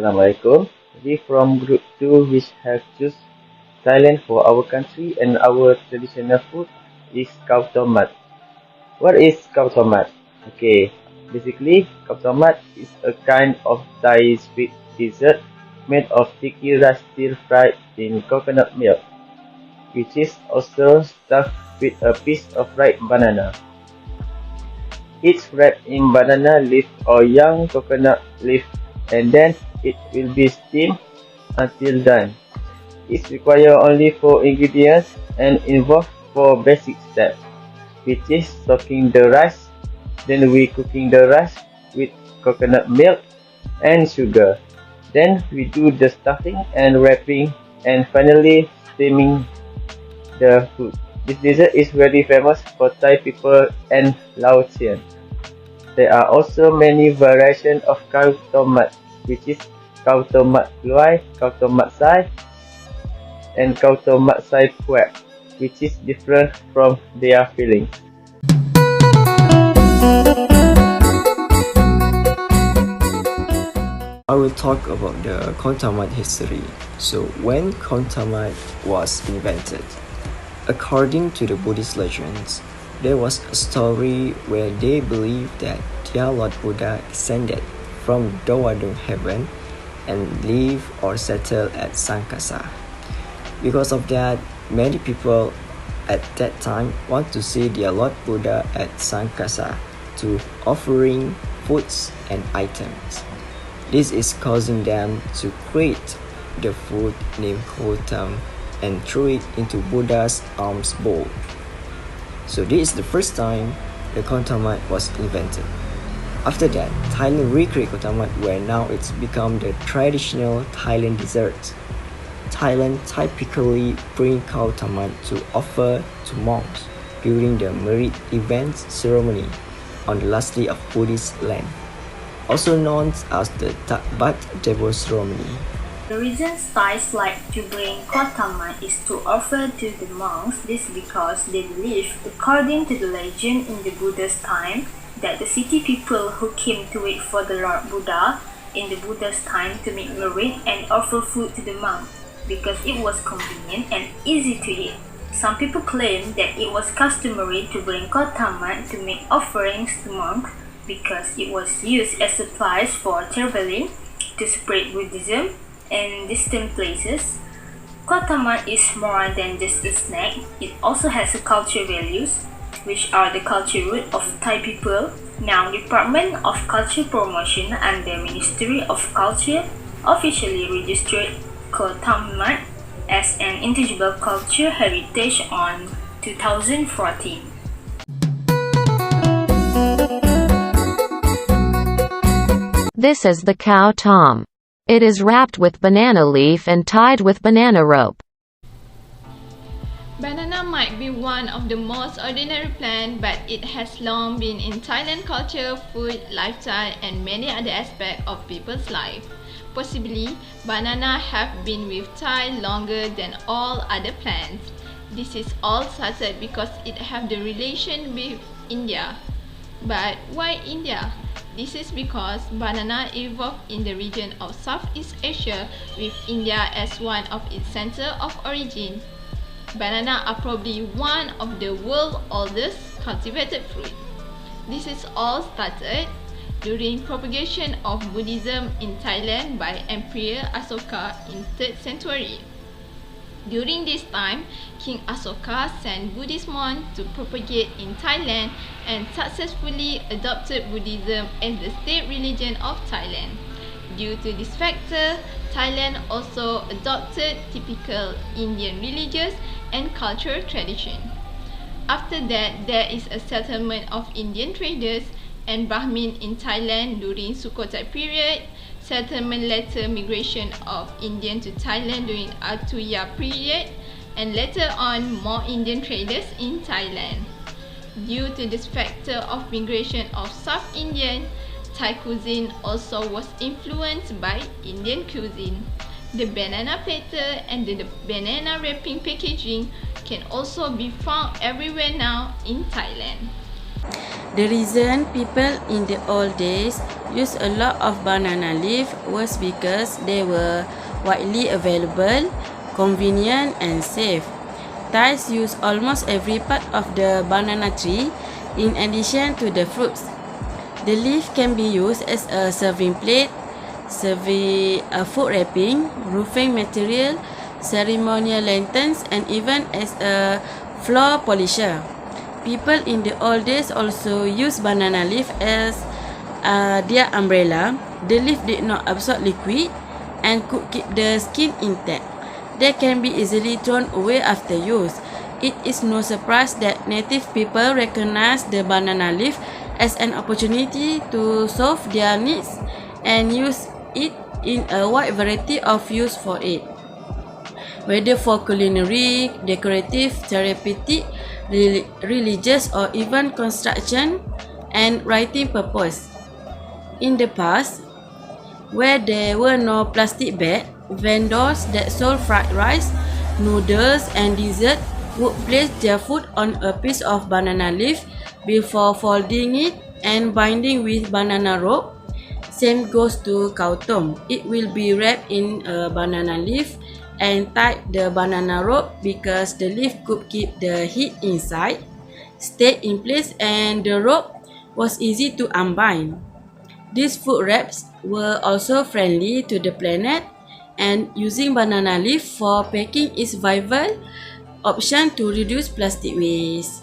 Assalamualaikum. We from Group 2 which have choose Thailand for our country and our traditional food is Khao Tomat. What is Khao Tomat? Okay, basically Khao Tomat is a kind of Thai sweet dessert made of sticky rice stir-fried in coconut milk, which is also stuffed with a piece of ripe banana. It's wrapped in banana leaf or young coconut leaf and then it will be steamed until done. It requires only 4 ingredients and involves 4 basic steps, which is soaking the rice, then we cooking the rice with coconut milk and sugar. Then we do the stuffing and wrapping and finally steaming the food. This dessert is very famous for Thai people and Laotian. There are also many variations of khao tomat, which is khao tomat luai, khao tomat sai, and khao tomat sai puat, which is different from their filling. I will talk about the khao tomat history. So, when khao tomat was invented, according to the Buddhist legends, there was a story where they believed that their Lord Buddha descended from Dowadong heaven and lived or settled at Sankasa. Because of that, many people at that time want to see their Lord Buddha at Sankasa to offering foods and items. This is causing them to create the food named Khotam and throw it into Buddha's alms bowl. So this is the first time the khao tomat was invented. After that, Thailand recreated khao tomat where now it's become the traditional Thailand dessert. Thailand typically bring khao tomat to offer to monks during the merit event ceremony on the last day of Buddhist land, also known as the Tak Bat Devo ceremony. The reason Thais like to bring khao tomat is to offer to the monks. This because they believe, according to the legend in the Buddha's time, that the city people who came to wait for the Lord Buddha in the Buddha's time to make merit and offer food to the monk because it was convenient and easy to eat. Some people claim that it was customary to bring khao tomat to make offerings to monks because it was used as supplies for traveling to spread Buddhism in distant places. Khao tomat is more than just a snack. It also has a cultural values, which are the culture root of Thai people. Now, Department of Culture Promotion and the Ministry of Culture officially registered khao tomat as an intangible culture heritage on 2014. This is the khao tom. It is wrapped with banana leaf and tied with banana rope. Banana might be one of the most ordinary plants, but it has long been in Thailand culture, food, lifestyle, and many other aspects of people's life. Possibly, banana have been with Thai longer than all other plants. This is all started because it have the relation with India. But why India? This is because banana evolved in the region of Southeast Asia with India as one of its center of origin. Banana are probably one of the world's oldest cultivated fruit. This is all started during propagation of Buddhism in Thailand by Emperor Asoka in 3rd century. During this time, King Asoka sent Buddhist monks to propagate in Thailand and successfully adopted Buddhism as the state religion of Thailand. Due to this factor, Thailand also adopted typical Indian religious and cultural tradition. After that, there is a settlement of Indian traders and Brahmin in Thailand during Sukhothai period, settlement later migration of Indian to Thailand during Atuya period, and later on more Indian traders in Thailand. Due to this factor of migration of South Indian, Thai cuisine also was influenced by Indian cuisine. The banana platter and the banana wrapping packaging can also be found everywhere now in Thailand. The reason people in the old days used a lot of banana leaf was because they were widely available, convenient and safe. Thais used almost every part of the banana tree in addition to the fruits. The leaf can be used as a serving plate, food wrapping, roofing material, ceremonial lanterns and even as a floor polisher. People in the old days also used banana leaf as their umbrella. The leaf did not absorb liquid and could keep the skin intact. They can be easily thrown away after use. It is no surprise that native people recognize the banana leaf as an opportunity to solve their needs and use it in a wide variety of use for it, whether for culinary, decorative, therapeutic, religious or even construction and writing purpose. In the past, where there were no plastic bag, vendors that sold fried rice, noodles and dessert would place their food on a piece of banana leaf before folding it and binding with banana rope. Same goes to cow tom. It will be wrapped in a banana leaf and tied the banana rope because the leaf could keep the heat inside, stay in place and the rope was easy to unbind. These food wraps were also friendly to the planet and using banana leaf for packing is vital option to reduce plastic waste.